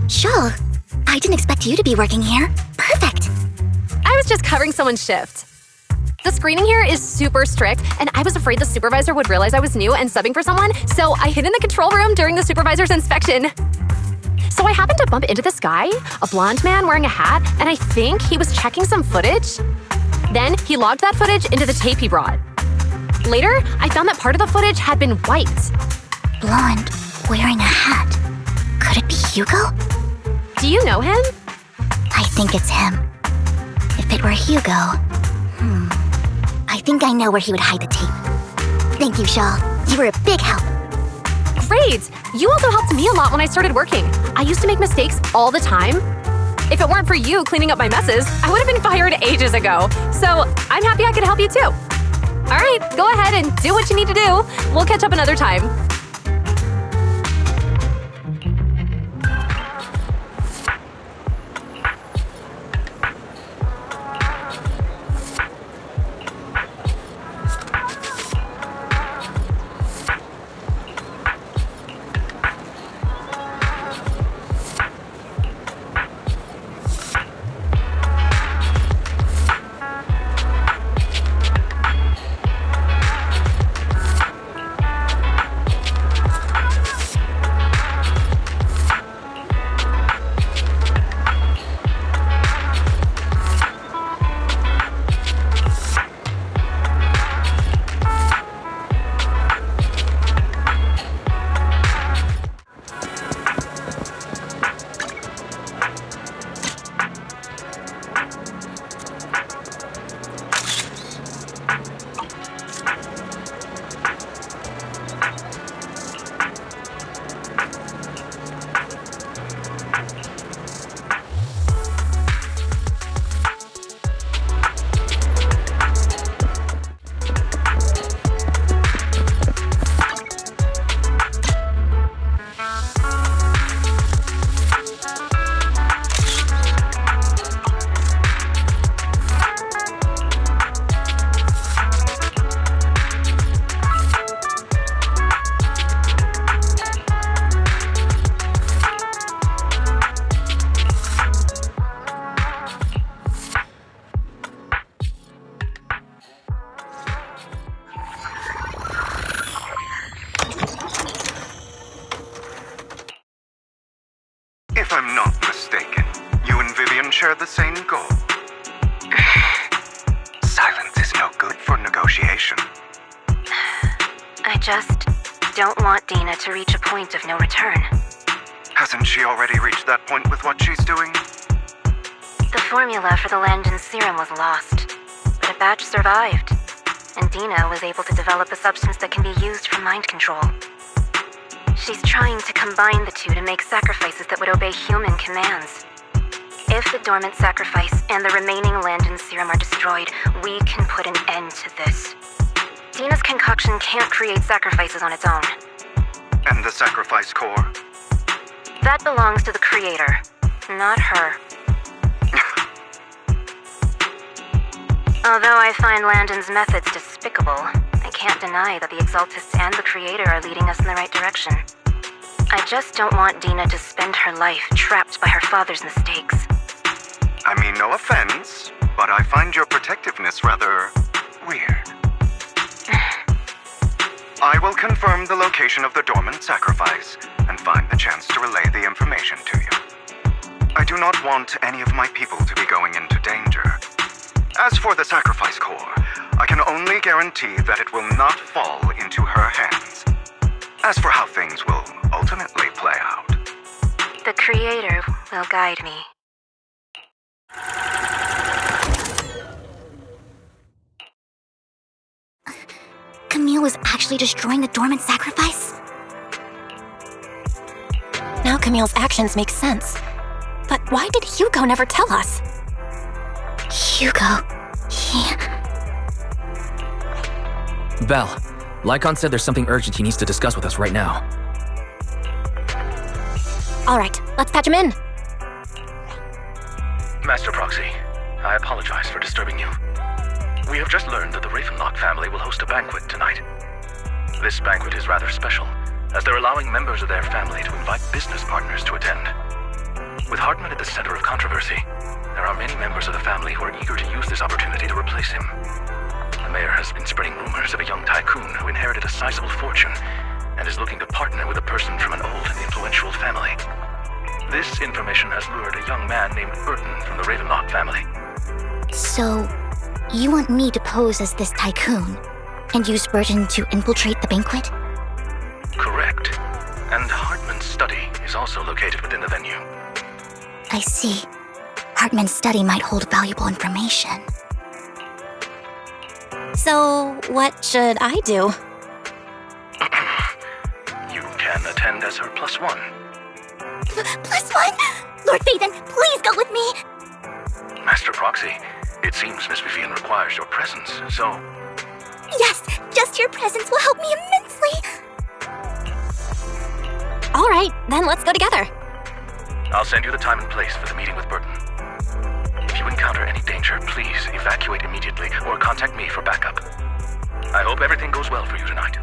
Shaw, I didn't expect you to be working here. Perfect. I was just covering someone's shift. The screening here is super strict, and I was afraid the supervisor would realize I was new and subbing for someone, so I hid in the control room during the supervisor's inspection. So I happened to bump into this guy, a blonde man wearing a hat, and I think he was checking some footage. Then he logged that footage into the tape he brought. Later, I found that part of the footage had been wiped. Blonde, wearing a hat. Could it be Hugo? Do you know him? I think it's him. If it were Hugo, I think I know where he would hide the tape. Thank you, Shaw. You were a big help. Great! You also helped me a lot when I started working. I used to make mistakes all the time. If it weren't for you cleaning up my messes, I would have been fired ages ago. So I'm happy I could help you too. All right, go ahead and do what you need to do. We'll catch up another time. If I'm not mistaken, you and Vivian share the same goal. Silence is no good for negotiation. I just don't want Dina to reach a point of no return. Hasn't she already reached that point with what she's doing? The formula for the Landon serum was lost, but a batch survived, and Dina was able to develop a substance that can be used for mind control. She's trying to combine the two to make sacrifices that would obey human commands. If the dormant sacrifice and the remaining Landon serum are destroyed, we can put an end to this. Dina's concoction can't create sacrifices on its own. And the sacrifice core? That belongs to the creator, not her. Although I find Landon's methods despicable, I can't deny that the Exaltists and the Creator are leading us in the right direction. I just don't want Dina to spend her life trapped by her father's mistakes. I mean, no offense, but I find your protectiveness rather weird. I will confirm the location of the dormant sacrifice and find the chance to relay the information to you. I do not want any of my people to be going into danger. As for the sacrifice core, I can only guarantee that it will not fall into her hands. As for how things will ultimately play out, the Creator will guide me. Camille was actually destroying the dormant sacrifice? Now Camille's actions make sense. But why did Hugo never tell us? Hugo, Belle, Lycon said there's something urgent he needs to discuss with us right now. All right, let's patch him in. Master Proxy, I apologize for disturbing you. We have just learned that the Ravenlock family will host a banquet tonight. This banquet is rather special, as they're allowing members of their family to invite business partners to attend. With Hartman at the center of controversy, there are many members of the family who are eager to use this opportunity to replace him. The mayor has been spreading rumors of a young tycoon who inherited a sizable fortune and is looking to partner with a person from an old and influential family. This information has lured a young man named Burton from the Ravenlock family. So, you want me to pose as this tycoon and use Burton to infiltrate the banquet? Correct. And Hartman's study is also located within the venue. I see. Hartman's study might hold valuable information. So, what should I do? You can attend as her +1. +1? Lord Faven, please go with me! Master Proxy, it seems Miss Vivian requires your presence, so... Yes, just your presence will help me immensely! All right, then let's go together. I'll send you the time and place for the meeting with Burton. If you encounter any danger, please evacuate immediately or contact me for backup. I hope everything goes well for you tonight.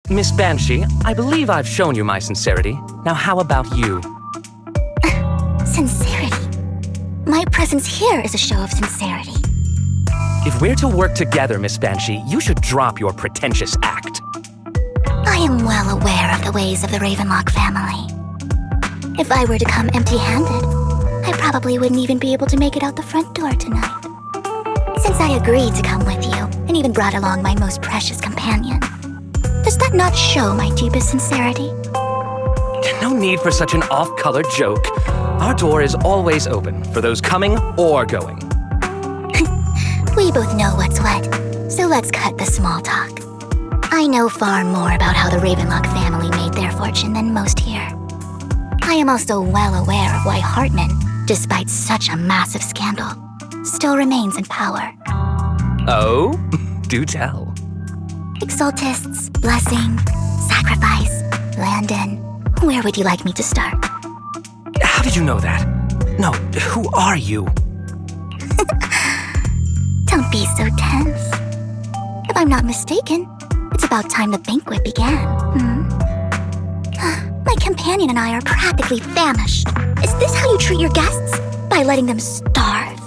Miss Banshee, I believe I've shown you my sincerity. Now how about you? Sincerity? My presence here is a show of sincerity. If we're to work together, Miss Banshee, you should drop your pretentious act. I am well aware of the ways of the Ravenlock family. If I were to come empty-handed, I probably wouldn't even be able to make it out the front door tonight. Since I agreed to come with you, and even brought along my most precious companion, does that not show my deepest sincerity? No need for such an off-color joke. Our door is always open for those coming or going. We both know what's what, so let's cut the small talk. I know far more about how the Ravenlock family made their fortune than most here. I am also well aware of why Hartman, despite such a massive scandal, still remains in power. Oh? Do tell. Exaltists, blessing, sacrifice, Landon. Where would you like me to start? How did you know that? No, who are you? Don't be so tense. If I'm not mistaken, it's about time the banquet began, My companion and I are practically famished. Is this how you treat your guests? By letting them starve?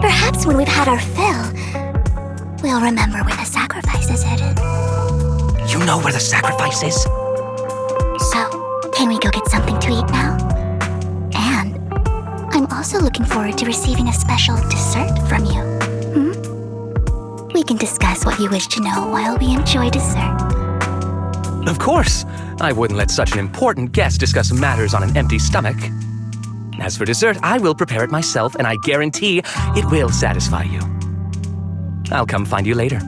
Perhaps when we've had our fill, we'll remember where the sacrifice is hidden. You know where the sacrifice is? So, can we go get something to eat now? And I'm also looking forward to receiving a special dessert from you. We can discuss what you wish to know while we enjoy dessert. Of course. I wouldn't let such an important guest discuss matters on an empty stomach. As for dessert, I will prepare it myself, and I guarantee it will satisfy you. I'll come find you later.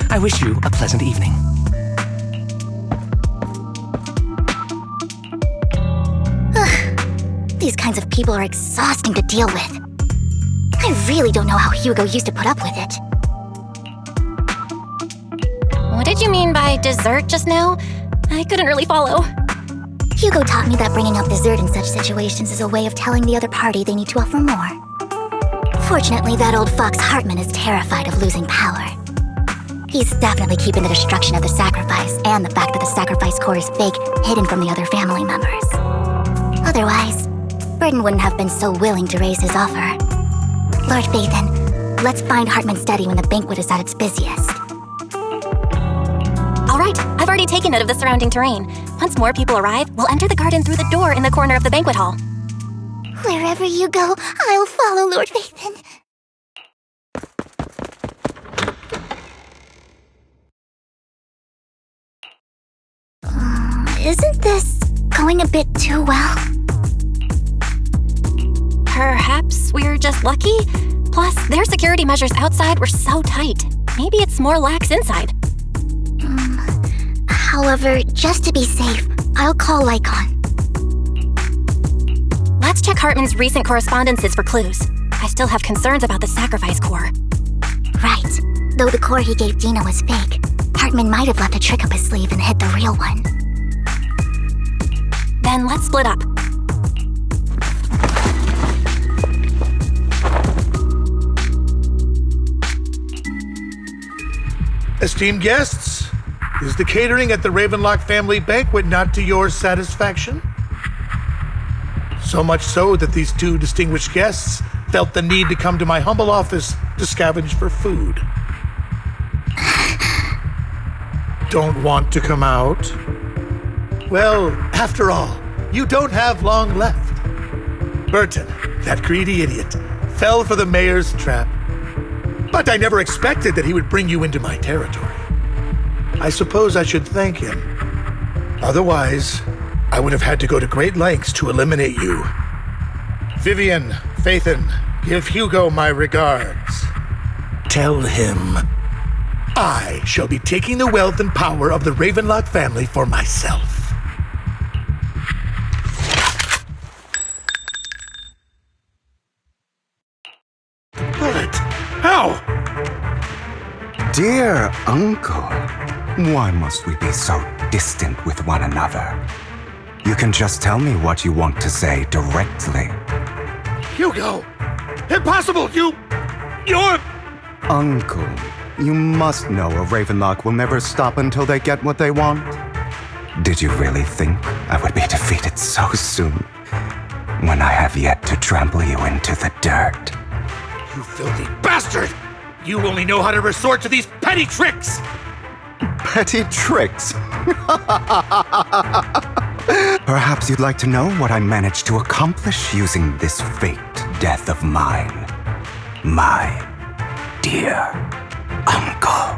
I wish you a pleasant evening. These kinds of people are exhausting to deal with. I really don't know how Hugo used to put up with it. What did you mean by dessert just now? I couldn't really follow. Hugo taught me that bringing up dessert in such situations is a way of telling the other party they need to offer more. Fortunately, that old fox Hartman is terrified of losing power. He's definitely keeping the destruction of the sacrifice and the fact that the sacrifice core is fake hidden from the other family members. Otherwise, Burden wouldn't have been so willing to raise his offer. Lord Phaethon, let's find Hartman's study when the banquet is at its busiest. All right, I've already taken note of the surrounding terrain. Once more people arrive, we'll enter the garden through the door in the corner of the banquet hall. Wherever you go, I'll follow, Lord Phaethon. Isn't this going a bit too well? Perhaps we're just lucky? Plus, their security measures outside were so tight. Maybe it's more lax inside. However, just to be safe, I'll call Lycon. Let's check Hartman's recent correspondences for clues. I still have concerns about the sacrifice core. Right. Though the core he gave Dina was fake, Hartman might have left a trick up his sleeve and hid the real one. Then let's split up. Esteemed guests, is the catering at the Ravenlock family banquet not to your satisfaction? So much so that these two distinguished guests felt the need to come to my humble office to scavenge for food. Don't want to come out? Well, after all, you don't have long left. Burton, that greedy idiot, fell for the mayor's trap. But I never expected that he would bring you into my territory. I suppose I should thank him. Otherwise, I would have had to go to great lengths to eliminate you. Vivian, Phaethon, give Hugo my regards. Tell him I shall be taking the wealth and power of the Ravenlock family for myself. Bullet! How? Dear uncle, why must we be so distant with one another? You can just tell me what you want to say directly. Hugo! Impossible! You're... Uncle, you must know a Ravenlock will never stop until they get what they want. Did you really think I would be defeated so soon, when I have yet to trample you into the dirt? You filthy bastard! You only know how to resort to these petty tricks! Petty tricks? Perhaps you'd like to know what I managed to accomplish using this faked death of mine, my dear uncle.